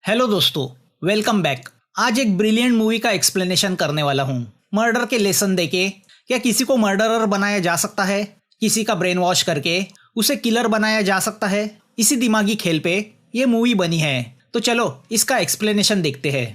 Hello दोस्तों, welcome back. आज एक ब्रिलियंट मूवी का एक्सप्लेनेशन करने वाला हूँ। मर्डर के लेसन देके क्या किसी को मर्डरर बनाया जा सकता है? किसी का ब्रेन वॉश करके उसे किलर बनाया जा सकता है? इसी दिमागी खेल पे ये मूवी बनी है। तो चलो इसका एक्सप्लेनेशन देखते हैं।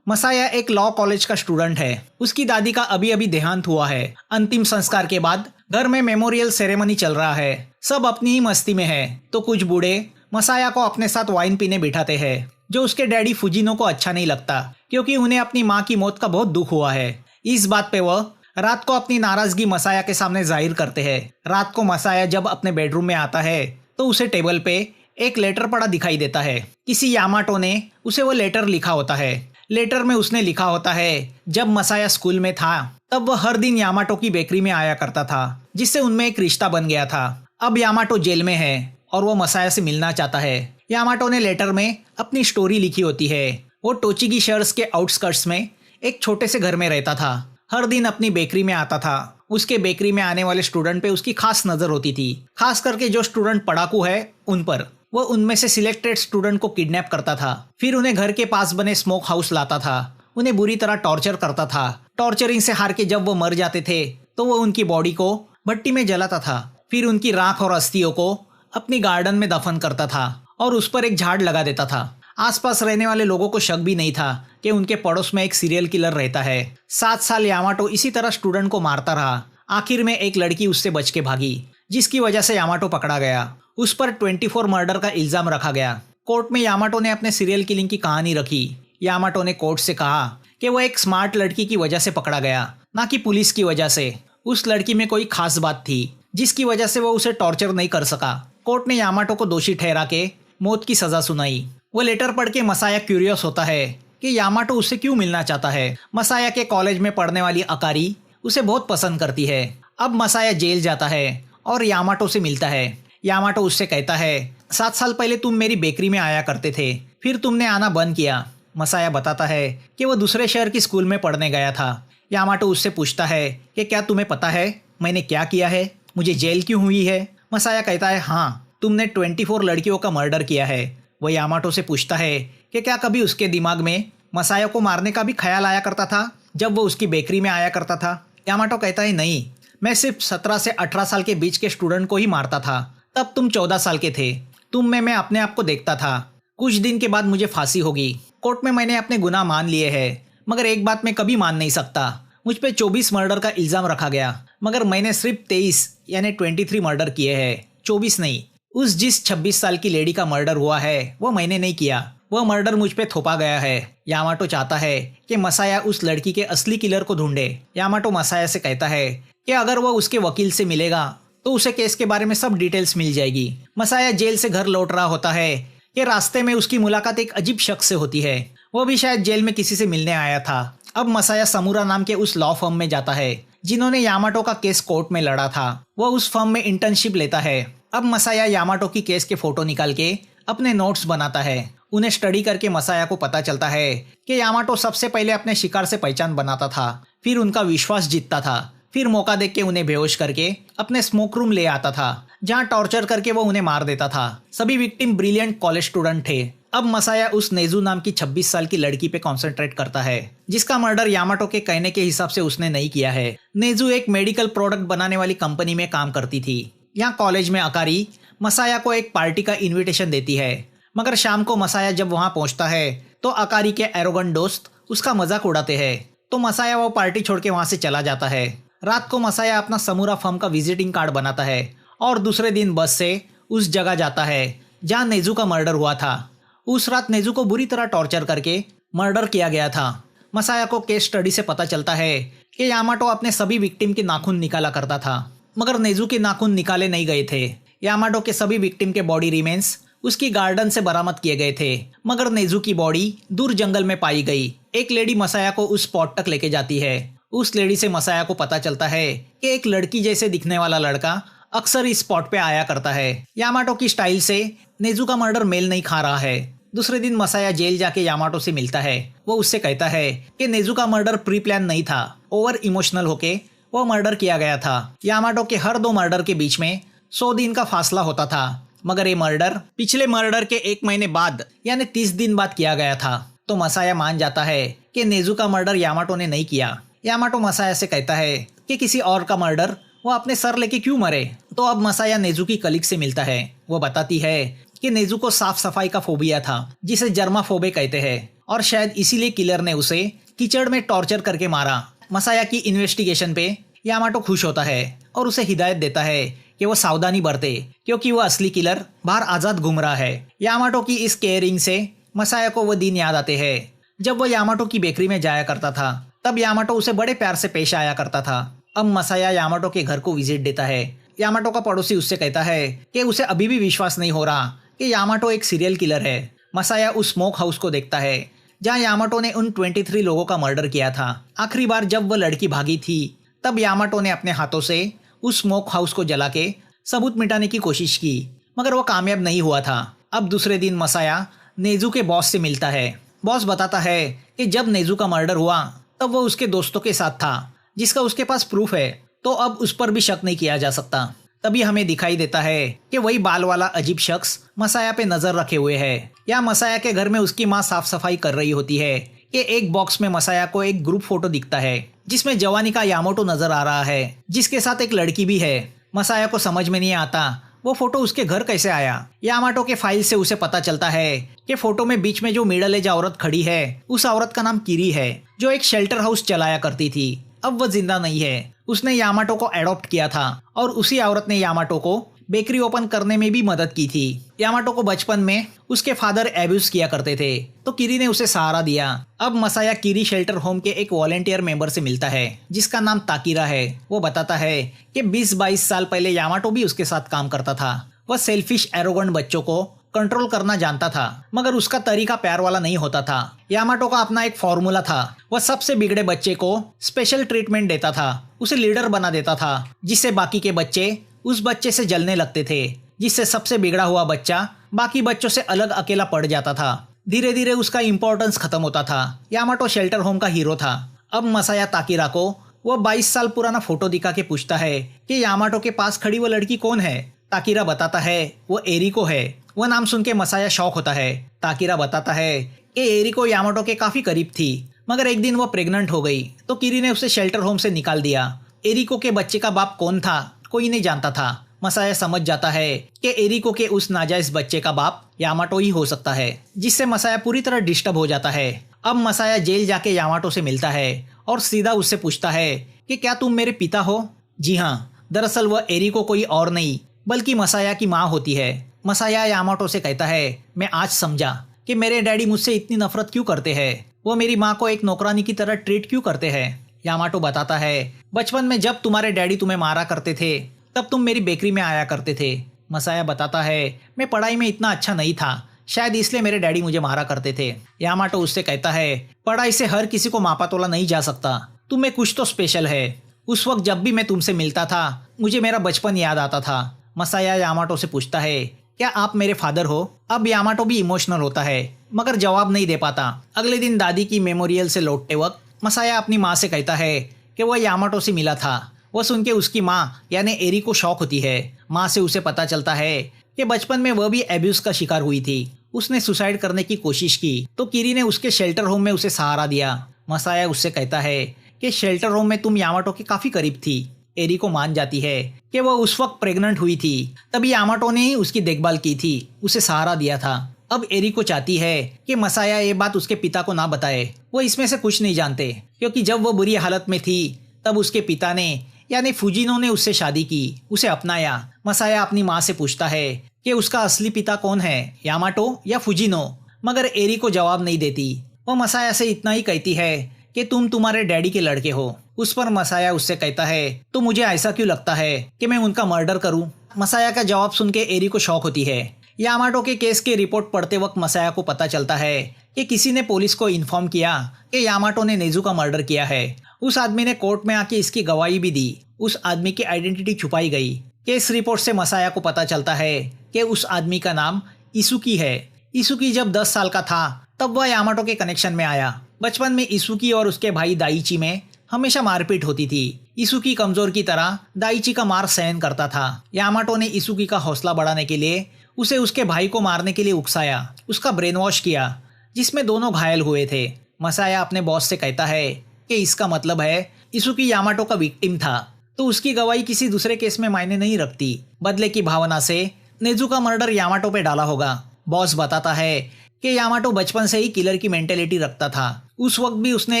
मसाया एक लॉ कॉलेज का स्टूडेंट है। उसकी दादी का अभी अभी देहांत हुआ है। अंतिम संस्कार के बाद घर में मेमोरियल सेरेमनी चल रहा है। सब अपनी ही मस्ती में है तो कुछ बूढ़े मसाया को अपने साथ वाइन पीने बिठाते हैं, जो उसके डैडी फुजिनो को अच्छा नहीं लगता क्योंकि उन्हें अपनी माँ की मौत का बहुत दुख हुआ है। इस बात पे वह रात को अपनी नाराजगी मसाया के सामने जाहिर करते हैं। रात को मसाया जब अपने बेडरूम में आता है तो उसे टेबल पे एक लेटर पड़ा दिखाई देता है। किसी यामाटो ने उसे वो लेटर लिखा होता है। लेटर में उसने लिखा होता है, जब मसाया स्कूल में था तब वह हर दिन यामाटो की बेकरी में आया करता था, जिससे उनमें एक रिश्ता बन गया था। अब यामाटो जेल में है और वो मसाया से मिलना चाहता है। यामाटो ने लेटर में अपनी स्टोरी लिखी होती है। वो टोचिगी शहर के आउटस्कर्ट्स में एक छोटे से घर में रहता था। हर दिन अपनी बेकरी में आता था। उसके बेकरी में आने वाले स्टूडेंट पे उसकी खास नजर होती थी, खास करके जो स्टूडेंट पढ़ाकू है उन पर। वो उनमें से सिलेक्टेड स्टूडेंट को किडनैप करता था, फिर उन्हें घर के पास बने स्मोक हाउस लाता था। उन्हें बुरी तरह टॉर्चर करता था। टॉर्चरिंग से हार के जब वो मर जाते थे तो वो उनकी बॉडी को भट्टी में जलाता था, फिर उनकी राख और अस्थियों को अपनी गार्डन में दफन करता था और उस पर एक झाड़ लगा देता था। आसपास रहने वाले लोगों को शक भी नहीं था कि उनके पड़ोस में एक सीरियल किलर रहता है। 7 साल यामाटो इसी तरह स्टूडेंट को मारता रहा। आखिर में एक लड़की उससे बच के भागी, जिसकी वजह से यामाटो पकड़ा गया। उस पर 24 मर्डर का इल्जाम रखा गया। कोर्ट में यामाटो ने अपने सीरियल किलिंग की कहानी रखी। यामाटो ने कोर्ट से कहा कि वो एक स्मार्ट लड़की की वजह से पकड़ा गया, ना कि पुलिस की वजह से। उस लड़की में कोई खास बात थी जिसकी वजह से वो उसे टॉर्चर नहीं कर सका। कोर्ट ने यामाटो को दोषी ठहरा के मौत की सजा सुनाई। वो लेटर पढ़ के मसाया क्यूरियस होता है कि यामाटो उससे क्यों मिलना चाहता है। मसाया के कॉलेज में पढ़ने वाली अकारी उसे बहुत पसंद करती है। अब मसाया जेल जाता है और यामाटो से मिलता है। यामाटो उससे कहता है, 7 साल पहले तुम मेरी बेकरी में आया करते थे, फिर तुमने आना बंद किया। मसाया बताता है कि वो दूसरे शहर की स्कूल में पढ़ने गया था। यामाटो उससे पूछता है कि क्या तुम्हें पता है मैंने क्या किया है, मुझे जेल क्यों हुई है? मसाया कहता है, हाँ, तुमने 24 लड़कियों का मर्डर किया है। वो यामाटो से पूछता है कि क्या कभी उसके दिमाग में मसाया को मारने का भी ख्याल आया करता था जब वो उसकी बेकरी में आया करता था? यामाटो कहता है, नहीं, मैं सिर्फ 17 से 18 साल के बीच के स्टूडेंट को ही मारता था। तब तुम 14 साल के थे। तुम में मैं अपने आप को देखता था। कुछ दिन के बाद मुझे फांसी होगी। कोर्ट में मैंने अपने गुनाह मान लिए हैं, मगर एक बात मैं कभी मान नहीं सकता, मुझ पे 24 मर्डर का इल्जाम रखा गया, मगर मैंने सिर्फ 23 यानी 23 मर्डर किए हैं, 24 नहीं। उस जिस 26 साल की लेडी का मर्डर हुआ है वो मैंने नहीं किया। वह मर्डर मुझ पे थोपा गया है। यामाटो चाहता है कि मसाया उस लड़की के असली किलर को ढूंढे। यामाटो मसाया से कहता है कि अगर वह उसके वकील से मिलेगा तो उसे केस के बारे में सब डिटेल्स मिल जाएगी। मसाया जेल से घर लौट रहा होता है कि रास्ते में उसकी मुलाकात एक अजीब शख्स से होती है। वो भी शायद जेल में किसी से मिलने आया था। अब मसाया समूरा नाम के उस लॉ फर्म में जाता है जिन्होंने यामाटो का केस कोर्ट में लड़ा था। वो उस फर्म में इंटर्नशिप लेता है। अब मसाया यामाटो की केस के फोटो निकाल के अपने नोट्स बनाता है। उन्हें स्टडी करके मसाया को पता चलता है कि यामाटो सबसे पहले अपने शिकार से पहचान बनाता था, फिर उनका विश्वास जीतता था, फिर मौका देख के उन्हें बेहोश करके अपने स्मोक रूम ले आता था, जहां टॉर्चर करके वो उन्हें मार देता था। सभी विक्टिम ब्रिलियंट कॉलेज स्टूडेंट थे। अब मसाया उस नेजू नाम की 26 साल की लड़की पे कॉन्सेंट्रेट करता है, जिसका मर्डर यामाटो के कहने के हिसाब से उसने नहीं किया है। नेजू एक मेडिकल प्रोडक्ट बनाने वाली कंपनी में काम करती थी। यहाँ कॉलेज में अकारी मसाया को एक पार्टी का इन्विटेशन देती है, मगर शाम को मसाया जब वहां पहुंचता है तो अकारी के एरोगेंट दोस्त उसका मजाक उड़ाते हैं, तो मसाया वो पार्टी छोड़ के वहां से चला जाता है। रात को मसाया अपना समूरा फर्म का विजिटिंग कार्ड बनाता है और दूसरे दिन बस से उस जगह जाता है जहां नेजू का मर्डर हुआ था। उस रात नेजू को बुरी तरह टॉर्चर करके मर्डर किया गया था। मसाया को केस स्टडी से पता चलता है कि यामाटो अपने सभी विक्टिम के नाखून निकाला करता था, मगर नेजू के नाखून निकाले नहीं गए थे। यामाटो के सभी विक्टिम के बॉडी रिमेन्स उसकी गार्डन से बरामद किए गए थे, मगर नेजू की बॉडी दूर जंगल में पाई गई। एक लेडी मसाया को उस स्पॉट तक लेके जाती है। उस लेडी से मसाया को पता चलता है कि एक लड़की जैसे दिखने वाला लड़का अक्सर इस स्पॉट पे आया करता है। यामाटो की स्टाइल से नेजू का मर्डर मेल नहीं खा रहा है। दूसरे दिन मसाया जेल जाके यामाटो से मिलता है। वो उससे कहता है कि नेजू का मर्डर प्री प्लान नहीं था, ओवर इमोशनल होके वो मर्डर किया गया था। यामाटो के हर 2 मर्डर के बीच में 100 दिन का फासला होता था, मगर ये मर्डर पिछले मर्डर के 1 महीने बाद यानी 30 दिन बाद किया गया था। तो मसाया मान जाता है कि नेजुका मर्डर यामाटो ने नहीं किया। यामाटो मसाया से कहता है कि किसी और का मर्डर वो अपने सर लेके क्यों मरे। तो अब मसाया नेजुकी कलीग से मिलता है। वो बताती है कि नेजु को साफ सफाई का फोबिया था जिसे जर्माफोबे कहते हैं और शायद इसीलिए किलर ने उसे कीचड़ में टॉर्चर करके मारा। मसाया की इन्वेस्टिगेशन पे यामाटो खुश होता है और उसे हिदायत देता है कि वो सावधानी बरते क्योंकि वो असली किलर बाहर आजाद घूम रहा है। यामाटो की इस केयरिंग से मसाया को वो दिन याद आते हैं जब वो यामाटो की बेकरी में जाया करता था। तब यामाटो उसे बड़े प्यार से पेश आया करता था। अब मसाया यामाटो के घर को विजिट देता है। यामाटो का पड़ोसी उससे कहता है कि उसे अभी भी विश्वास नहीं हो रहा कि यामाटो एक सीरियल किलर है। मसाया उस स्मोक हाउस को देखता है जहां यामाटो ने उन 23 लोगों का मर्डर किया था। आखिरी बार जब वह लड़की भागी थी तब यामाटो ने अपने हाथों से उस स्मोक हाउस को जला के सबूत मिटाने की कोशिश की, मगर वो कामयाब नहीं हुआ था। अब दूसरे दिन मसाया नेजू के बॉस से मिलता है। बॉस बताता है कि जब नेजू का मर्डर हुआ तब वो उसके दोस्तों के साथ था जिसका उसके पास प्रूफ है, तो अब उस पर भी शक नहीं किया जा सकता। तभी हमें दिखाई देता है कि वही बाल वाला अजीब शख्स मसाया पे नजर रखे हुए है। या मसाया के घर में उसकी माँ साफ सफाई कर रही होती है कि एक बॉक्स में मसाया को एक ग्रुप फोटो दिखता है जिसमें जवानी का यामाटो नजर आ रहा है जिसके साथ एक लड़की भी है। मसाया को समझ में नहीं आता वो फोटो उसके घर कैसे आया। यामाटो के फाइल से उसे पता चलता है कि फोटो में बीच में जो मिडल एज औरत खड़ी है उस औरत का नाम किरी है जो एक शेल्टर हाउस चलाया करती थी। अब वह जिंदा नहीं है। उसने यामाटो को एडॉप्ट किया था और उसी औरत ने यामाटो को बेकरी ओपन करने में भी मदद की थी। यामाटो को बचपन में उसके फादर एब्यूज किया करते थे तो किरी ने उसे सहारा दिया। अब मसाया किरी शेल्टर होम के एक वॉलेंटियर मेंबर से मिलता है जिसका नाम ताकिरा है। वो बताता है कि 20-22 साल पहले यामाटो भी उसके साथ काम करता था। वह सेल्फिश एरोगेंट बच्चों को कंट्रोल करना जानता था मगर उसका तरीका प्यार वाला नहीं होता था। यामाटो का अपना एक फॉर्मूला था। वह सबसे बिगड़े बच्चे को स्पेशल ट्रीटमेंट देता था, उसे लीडर बना देता था जिससे बाकी के बच्चे उस बच्चे से जलने लगते थे, जिससे सबसे बिगड़ा हुआ बच्चा बाकी बच्चों से अलग अकेला पड़ जाता था। धीरे धीरे उसका इम्पोर्टेंस खत्म होता था। यामाटो शेल्टर होम का हीरो था। अब मसाया ताकिरा को वह 22 साल पुराना फोटो दिखा के पूछता है कि यामाटो के पास खड़ी वो लड़की कौन है। ताकिरा बताता है वो एरिको है। वह नाम सुन के मसाया शॉक होता है। ताकिरा बताता है कि एरिको यामाटो के काफी करीब थी मगर एक दिन वह प्रेग्नेंट हो गई तो किरी ने उसे शेल्टर होम से निकाल दिया। एरिको के बच्चे का बाप कौन था कोई नहीं जानता था। मसाया समझ जाता है कि एरिको के उस नाजायज बच्चे का बाप यामाटो ही हो सकता है, जिससे मसाया पूरी तरह डिस्टर्ब हो जाता है। अब मसाया जेल जाके यामाटो से मिलता है और सीधा उससे पूछता है कि क्या तुम मेरे पिता हो। जी हाँ, दरअसल वह एरिको कोई और नहीं बल्कि मसाया की माँ होती है। मसाया यामाटो से कहता है मैं आज समझा कि मेरे डैडी मुझसे इतनी नफरत क्यों करते हैं। वो मेरी माँ को एक नौकरानी की तरह ट्रीट क्यों करते हैं। यामाटो बताता है बचपन में जब तुम्हारे डैडी तुम्हें मारा करते थे तब तुम मेरी बेकरी में आया करते थे। मसाया बताता है मैं पढ़ाई में इतना अच्छा नहीं था, शायद इसलिए मेरे डैडी मुझे मारा करते थे। यामाटो उससे कहता है पढ़ाई से हर किसी को मापा तोला नहीं जा सकता, तुम में कुछ तो स्पेशल है। उस वक्त जब भी मैं तुमसे मिलता था मुझे मेरा बचपन याद आता था। मसाया यामाटो से पूछता है क्या आप मेरे फादर हो। अब यामाटो भी इमोशनल होता है मगर जवाब नहीं दे पाता। अगले दिन दादी की मेमोरियल से लौटते वक्त मसाया अपनी माँ से कहता है कि वह यामाटो से मिला था। वह सुन के उसकी माँ यानी एरी को शौक होती है। माँ से उसे पता चलता है कि बचपन में वह भी एब्यूज का शिकार हुई थी। उसने सुसाइड करने की कोशिश की तो किरी ने उसके शेल्टर होम में उसे सहारा दिया। मसाया उससे कहता है कि शेल्टर होम में तुम यामाटो के काफी करीब थी। एरी को मान जाती है कि वह उस वक्त प्रेग्नेंट हुई थी, तभी यामाटो ने ही उसकी देखभाल की थी, उसे सहारा दिया था। अब एरी को चाहती है कि मसाया ये बात उसके पिता को ना बताए। वो इसमें से कुछ नहीं जानते क्योंकि जब वो बुरी हालत में थी तब उसके पिता ने यानी फुजिनो ने उससे शादी की, उसे अपनाया। मसाया अपनी माँ से पूछता है कि उसका असली पिता कौन है, यामाटो या फुजिनो, मगर एरी को जवाब नहीं देती। वो मसाया से इतना ही कहती है कि तुम तुम्हारे डैडी के लड़के हो। उस पर मसाया उससे कहता है तो मुझे ऐसा क्यों लगता है कि मैं उनका मर्डर करूं। मसाया का जवाब सुन के एरी को शौक होती है। यामाटो के केस की रिपोर्ट पढ़ते वक्त मसाया को पता चलता है कि किसी ने पुलिस को इन्फॉर्म किया कि यामाटो ने नेजू का मर्डर किया है। उस आदमी ने कोर्ट में आके इसकी गवाही भी दी। उस आदमी की आइडेंटिटी छुपाई गई। केस रिपोर्ट से मसाया को पता चलता है कि उस आदमी का नाम इसुकी है। इसुकी जब 10 साल का था तब वह यामाटो के कनेक्शन में आया। बचपन में इसुकी और उसके भाई दाइची में हमेशा मारपीट होती थी। इसुकी कमजोर की तरह दाइची का मार सहन करता था। यामाटो ने इसुकी का हौसला बढ़ाने के लिए उसे उसके भाई को मारने के लिए उकसाया, उसका ब्रेन वॉश किया, जिसमें दोनों घायल हुए थे। मसाया अपने बॉस से कहता है कि इसका मतलब है इसुकी यामाटो का विक्टिम था, तो उसकी गवाही किसी दूसरे केस में मायने नहीं रखती। बदले की भावना से नेजू का मर्डर यामाटो पे डाला होगा। बॉस बताता है कि यामाटो बचपन से ही किलर की मेंटेलिटी रखता था। उस वक्त भी उसने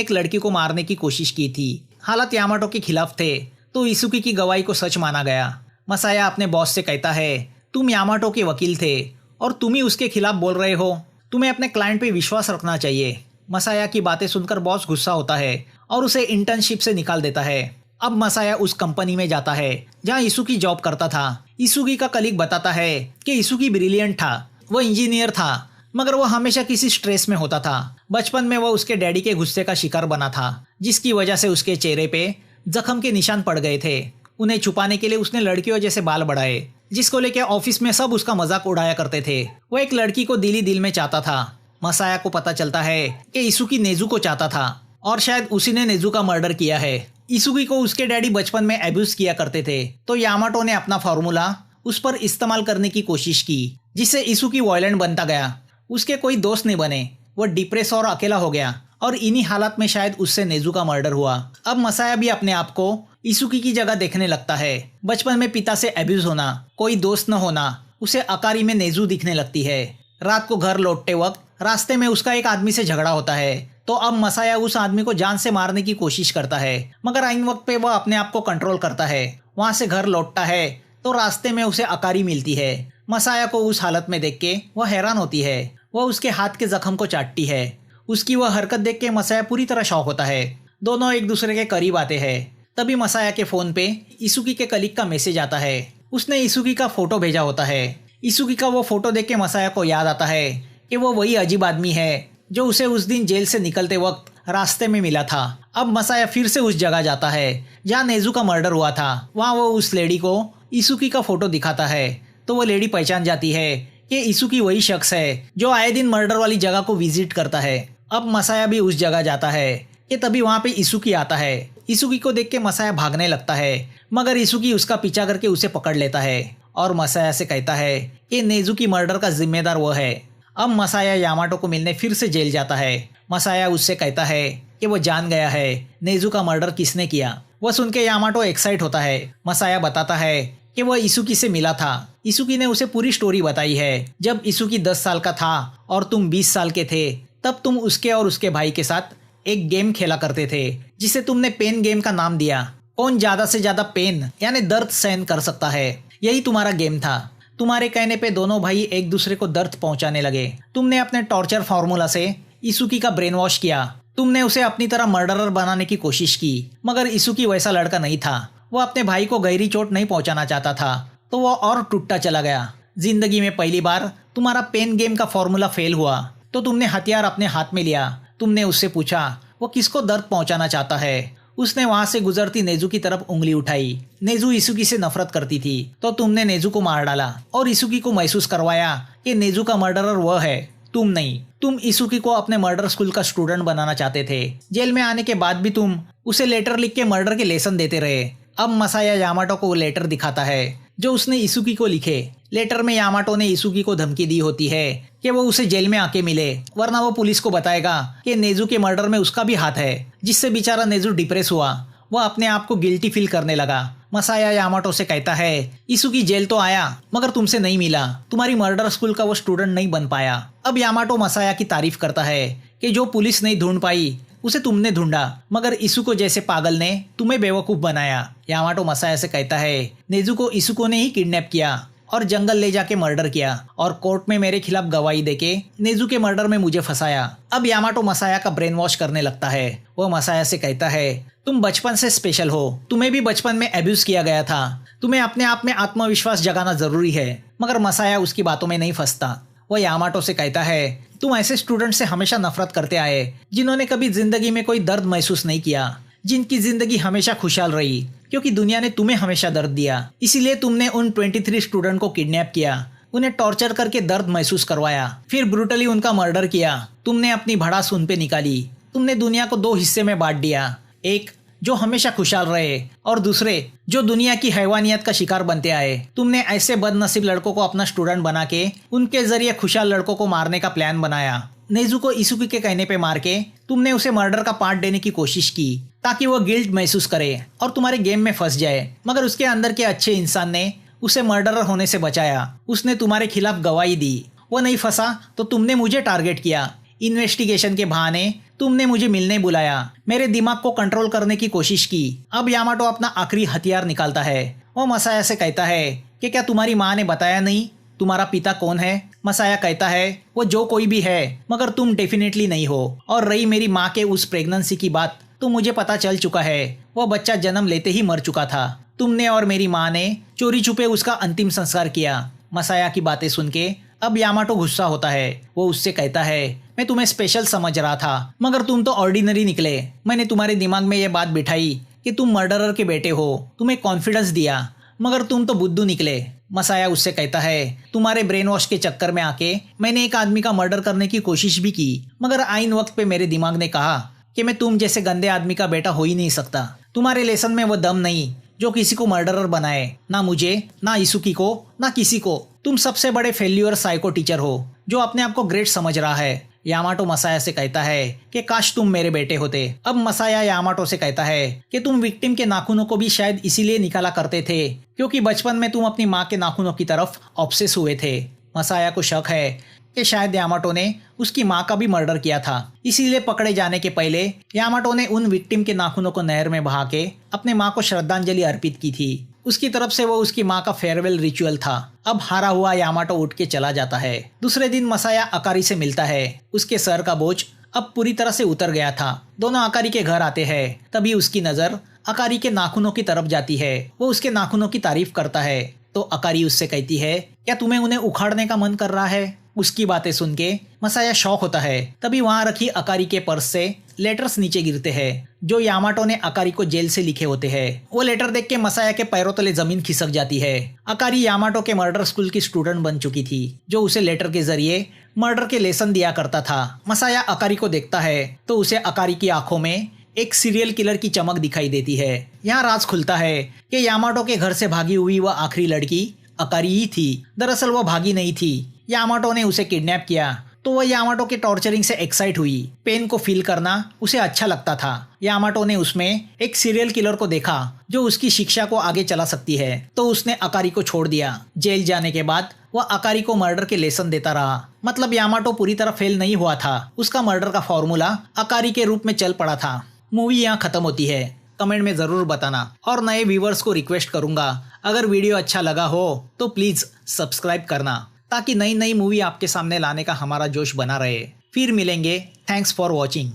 एक लड़की को मारने की कोशिश की थी। हालात यामाटो के खिलाफ थे, तो इसुकी की गवाही को सच माना गया। मसाया अपने बॉस से कहता है, तुम यामाटो के वकील थे और तुम ही उसके खिलाफ बोल रहे हो। तुम्हें अपने क्लाइंट पे विश्वास रखना चाहिए। मसाया की बातें सुनकर बॉस गुस्सा होता है और उसे इंटर्नशिप से निकाल देता है। अब मसाया उस कंपनी में जाता है जहां इसुकी जॉब करता था। इसुकी का कलीग बताता है कि इसुकी ब्रिलियंट था, वो इंजीनियर था, मगर वो हमेशा किसी स्ट्रेस में होता था। बचपन में वो उसके डैडी के गुस्से का शिकार बना था, जिसकी वजह से उसके चेहरे पे जख्म के निशान पड़ गए थे। उन्हें छुपाने के लिए उसने लड़कियों जैसे बाल बढ़ाए, जिसको लेकर ऑफिस में सब उसका मजाक उड़ाया करते थे। वो एक लड़की को दिली दिल में चाहता था। मसाया को पता चलता है कि इसुकी नेजू को चाहता था और शायद उसी ने नेजू का मर्डर किया है। इसुकी को उसके डैडी बचपन में एब्यूज किया करते थे, तो यामाटो ने अपना फॉर्मूला उस पर इस्तेमाल करने की कोशिश की, जिससे इसुकी वायलेंट बनता गया। उसके कोई दोस्त नहीं बने, वो डिप्रेस और अकेला हो गया और इन्हीं हालात में शायद उससे नेजू का मर्डर हुआ। अब मसाया भी अपने आप को इसुकी की जगह देखने लगता है। बचपन में पिता से एब्यूज होना, कोई दोस्त न होना, उसे अकारी में नेजू दिखने लगती है। रात को घर लौटते वक्त रास्ते में उसका एक आदमी से झगड़ा होता है, तो अब मसाया उस आदमी को जान से मारने की कोशिश करता है, मगर आइन वक्त पे वह अपने आप को कंट्रोल करता है। वहां से घर लौटता है तो रास्ते में उसे अकारी मिलती है। मसाया को उस हालत में देख के वह हैरान होती है। वह उसके हाथ के जख्म को चाटती है। उसकी वह हरकत देख के मसाया पूरी तरह शॉक होता है। दोनों एक दूसरे के करीब आते हैं। तभी मसाया के फोन पे इसुकी के कलीग का मैसेज आता है। उसने इसुकी का फोटो भेजा होता है। इसुकी का वो फोटो देख के मसाया को याद आता है कि वो वही अजीब आदमी है जो उसे उस दिन जेल से निकलते वक्त रास्ते में मिला था। अब मसाया फिर से उस जगह जाता है जहाँ नेजू का मर्डर हुआ था। वहाँ वो उस लेडी को इसुकी का फोटो दिखाता है, तो वो लेडी पहचान जाती है कि इसुकी वही शख्स है जो आए दिन मर्डर वाली जगह को विजिट करता है। अब मसाया भी उस जगह जाता है कि तभी वहाँ पे इसुकी आता है। इसुकी को देख के मसाया भागने लगता है, मगर इसुकी उसका पीछा करके उसे पकड़ लेता है और मसाया से कहता है कि नेजू की मर्डर का जिम्मेदार वो है। अब मसाया यामाटो को मिलने फिर से जेल जाता है। मसाया उससे कहता है कि वो जान गया है नेजू का मर्डर किसने किया। वह सुन के यामाटो एक्साइट होता है। मसाया बताता है कि वह इसुकी से मिला था। इसुकी ने उसे पूरी स्टोरी बताई है। जब इसुकी 10 साल का था और तुम 20 साल के थे, तब तुम उसके और उसके भाई के साथ एक गेम खेला करते थे जिसे तुमने पेन गेम का नाम दिया। कौन ज्यादा से ज्यादा पेन यानी दर्द सहन कर सकता है, यही तुम्हारा गेम था। तुम्हारे कहने पे दोनों भाई एक दूसरे को दर्द पहुंचाने लगे। तुमने अपने टॉर्चर फार्मूला से इसुकी का ब्रेन वॉश किया। तुमने उसे अपनी तरह मर्डरर बनाने की कोशिश की, मगर इसुकी वैसा लड़का नहीं था। वो अपने भाई को गहरी चोट नहीं पहुंचाना चाहता था, तो वो और टूटता चला गया। जिंदगी में पहली बार तुम्हारा पेन गेम का फॉर्मूला फेल हुआ, तो तुमने हथियार अपने हाथ में लिया। तुमने उससे पूछा वो किसको दर्द पहुंचाना चाहता है। उसने वहां से गुजरती नेजू की तरफ उंगली उठाई। नेजू इसुकी से नफरत करती थी, तो तुमने नेजू को मार डाला और इसुकी को महसूस करवाया कि नेजू का मर्डरर वह है, तुम नहीं। तुम इसुकी को अपने मर्डर स्कूल का स्टूडेंट बनाना चाहते थे। जेल में आने के बाद भी तुम उसे लेटर लिख के मर्डर के लेसन देते रहे। अब मसाया यामाटो को वो लेटर दिखाता है जो उसने इसुकी को लिखे। लेटर में यामाटो ने इसुकी को धमकी दी होती है कि वो उसे जेल में आके मिले, वरना वो पुलिस को बताएगा कि नेजू के मर्डर में उसका भी हाथ है, जिससे बेचारा नेजू डिप्रेस हुआ। वह अपने आप को गिल्टी फील करने लगा। मसाया यामाटो से कहता है इसुकी जेल तो आया, मगर तुमसे नहीं मिला। तुम्हारी मर्डर स्कूल का वो स्टूडेंट नहीं बन पाया। अब यामाटो मसाया की तारीफ करता है कि जो पुलिस नहीं ढूंढ पाई उसे तुमने ढूंढा, मगर इसुको जैसे पागल ने तुम्हें बेवकूफ बनाया। यामाटो मसाया से कहता है नेजू को इसुको ने ही किडनैप किया और जंगल ले जाके मर्डर किया और कोर्ट में मेरे खिलाफ गवाही देके नेजू के मर्डर में मुझे फंसाया। अब यामाटो मसाया का ब्रेन वॉश करने लगता है। वह मसाया से कहता है तुम बचपन से स्पेशल हो, तुम्हें भी बचपन में एब्यूज किया गया था, तुम्हें अपने आप में आत्मविश्वास जगाना जरूरी है। मगर मसाया उसकी बातों में नहीं फंसता। वह यामाटो से कहता है तुम ऐसे स्टूडेंट से हमेशा नफरत करते आए जिन्होंने कभी जिंदगी में कोई दर्द महसूस नहीं किया, जिनकी जिंदगी हमेशा खुशहाल रही, क्योंकि दुनिया ने तुम्हें हमेशा दर्द दिया। इसीलिए तुमने उन 23 स्टूडेंट को किडनैप किया, उन्हें टॉर्चर करके दर्द महसूस करवाया, फिर ब्रूटली उनका मर्डर किया। तुमने अपनी भड़ास उन पे निकाली। तुमने दुनिया को 2 हिस्से में बांट दिया, एक जो हमेशा खुशहाल रहे और दूसरे जो दुनिया की हैवानियत का शिकार बनते आए। तुमने ऐसे बदनसीब लड़कों को अपना स्टूडेंट बना के उनके जरिए खुशहाल लड़कों को मारने का प्लान बनाया। नेजुको इसुकी के कहने पे मार के तुमने उसे मर्डर का पार्ट देने की कोशिश की ताकि वो गिल्ट महसूस करे और तुम्हारे गेम में फंस जाए, मगर उसके अंदर के अच्छे इंसान ने उसे मर्डरर होने से बचाया। उसने तुम्हारे खिलाफ गवाही दी। वो नहीं फंसा तो तुमने मुझे टारगेट किया। इन्वेस्टिगेशन के बहाने तुमने मुझे मिलने बुलाया, मेरे दिमाग को कंट्रोल करने की कोशिश की। अब यामाटो अपना आखिरी हथियार निकालता है। वो मसाया से कहता है कि क्या तुम्हारी माँ ने बताया नहीं तुम्हारा पिता कौन है? मसाया कहता है वो जो कोई भी है, मगर तुम डेफिनेटली नहीं हो। और रही मेरी माँ के उस प्रेगनेंसी की बात, तो मुझे पता चल चुका है वो बच्चा जन्म लेते ही मर चुका था। तुमने और मेरी माँ ने चोरी छुपे उसका अंतिम संस्कार किया। मसाया की बातें सुन के अब यामाटो गुस्सा होता है। वो उससे कहता है मैं तुम्हें स्पेशल समझ रहा था, मगर तुम तो ऑर्डिनरी निकले। मैंने तुम्हारे दिमाग में ये बात बिठाई कि तुम मर्डरर के बेटे हो, तुम्हें कॉन्फिडेंस दिया, मगर तुम तो बुद्धू निकले। मसाया उससे कहता है तुम्हारे ब्रेन वॉश के चक्कर में आके मैंने एक आदमी का मर्डर करने की कोशिश भी की, मगर आइन वक्त पे मेरे दिमाग ने कहा कि मैं तुम जैसे गंदे आदमी का बेटा हो ही नहीं सकता। तुम्हारे लेसन में वो दम नहीं जो किसी को मर्डरर बनाए, ना मुझे, ना इसुकी को, ना किसी को। तुम सबसे बड़े फेल्यूर साइको टीचर हो जो अपने आप को ग्रेट समझ रहा है। यामाटो मसाया से कहता है कि काश तुम मेरे बेटे होते। अब मसाया यामाटो से कहता है कि तुम विक्टिम के नाखूनों को भी शायद इसीलिए निकाला करते थे क्योंकि बचपन में तुम अपनी माँ के नाखूनों की तरफ ऑब्सेस हुए थे। मसाया को शक है कि शायद यामाटो ने उसकी माँ का भी मर्डर किया था, इसीलिए पकड़े जाने के पहले यामाटो ने उन विक्टिम के नाखूनों को नहर में बहा के अपने माँ को श्रद्धांजलि अर्पित की थी। उसकी तरफ से वो उसकी माँ का फेयरवेल रिचुअल था। अब हारा हुआ यामाटो उठ के चला जाता है। दूसरे दिन मसाया अकारी से मिलता है। उसके सर का बोझ अब पूरी तरह से उतर गया था। दोनों अकारी के घर आते हैं, तभी उसकी नजर अकारी के नाखूनों की तरफ जाती है। वो उसके नाखूनों की तारीफ करता है तो अकारी उससे कहती है क्या तुम्हें उन्हें उखाड़ने का मन कर रहा है? उसकी बातें सुन के मसाया शॉक होता है। तभी वहां रखी अकारी के पर्स से लेटर्स नीचे गिरते हैं जो यामाटो ने अकारी को जेल से लिखे होते हैं। वो लेटर देख के मसाया के पैरों तले जमीन खिसक जाती है। अकारी यामाटो के मर्डर स्कूल की स्टूडेंट बन चुकी थी जो उसे लेटर के जरिए मर्डर के लेसन दिया करता था। मसाया अकारी को देखता है तो उसे अकारी की आंखों में एक सीरियल किलर की चमक दिखाई देती है। यहाँ राज खुलता है कि यामाटो के घर से भागी हुई वह आखिरी लड़की अकारी ही थी। दरअसल वो भागी नहीं थी, यामाटो ने उसे किडनैप किया। तो वह यामाटो के टॉर्चरिंग से एक्साइट हुई। पेन को फील करना उसे अच्छा लगता था। यामाटो ने उसमें एक सीरियल किलर को देखा जो उसकी शिक्षा को आगे चला सकती है, तो उसने अकारी को छोड़ दिया। जेल जाने के बाद वह अकारी को मर्डर के लेसन देता रहा। मतलब यामाटो पूरी तरह फेल नहीं हुआ था। उसका मर्डर का फॉर्मूला अकारी के रूप में चल पड़ा था। मूवी यहाँ खत्म होती है। कमेंट में जरूर बताना और नए व्यूवर्स को रिक्वेस्ट करूंगा अगर वीडियो अच्छा लगा हो तो प्लीज सब्सक्राइब करना ताकि नई नई मूवी आपके सामने लाने का हमारा जोश बना रहे। फिर मिलेंगे। Thanks for watching.